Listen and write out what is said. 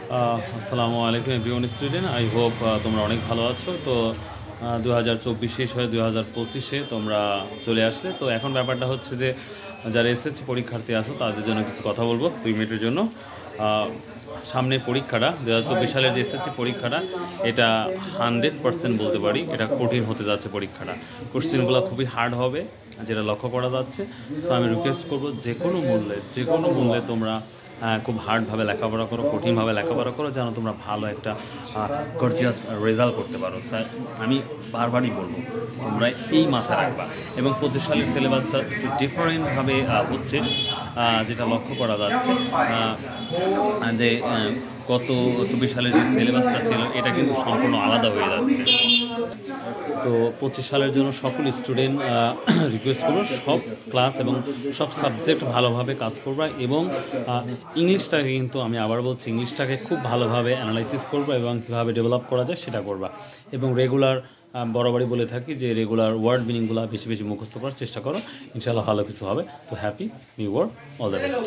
আসসালামু আলাইকুম everyone student, I hope তোমরা অনেক ভালো আছো। তো 2024 শেষ হয়ে 2025-এ তোমরা চলে আসলে। তো এখন ব্যাপারটা হচ্ছে যে যারা এসএসসি পরীক্ষার্থী আছো তাদের জন্য কিছু কথা বলবো 2 মিনিটের জন্য। সামনে পরীক্ষাটা 2024 সালের যে এসএসসি পরীক্ষাটা, এটা 100% বলতে পারি এটা কঠিন হতে যাচ্ছে। পরীক্ষাটা কোশ্চেনগুলো খুবই হার্ড হবে, যেটা লক্ষ্য করা যাচ্ছে। সো আমি রিকোয়েস্ট করবো যে কোনো মূল্যে তোমরা খুব হার্ডভাবে লেখাপড়া করো, কঠিনভাবে লেখাপড়া করো, যেন তোমরা ভালো একটা গর্জিয়াস রেজাল্ট করতে পারো। স্যার আমি বারবারই বলবো তোমরা এই মাথায় রাখবা। এবং 25 সালের সিলেবাসটা একটু ডিফারেন্টভাবে হচ্ছে, যেটা লক্ষ্য করা যাচ্ছে যে গত 24 সালের যে সিলেবাসটা ছিল এটা কিন্তু সম্পূর্ণ আলাদা হয়ে যাচ্ছে। তো 25 সালের জন্য সকল স্টুডেন্ট রিকোয়েস্ট করবো সব ক্লাস এবং সব সাবজেক্ট ভালোভাবে কাজ করবা। এবং ইংলিশটাকে কিন্তু আমি আবার বলছি, ইংলিশটাকে খুব ভালোভাবে অ্যানালাইসিস করবা এবং কীভাবে ডেভেলপ করা যায় সেটা করবা। এবং রেগুলার বরাবরই বলে থাকি যে রেগুলার ওয়ার্ড মিনিংগুলো বেশি বেশি মুখস্থ করার চেষ্টা করো, ইনশাআল্লাহ ভালো কিছু হবে। তো happy new year, all the best.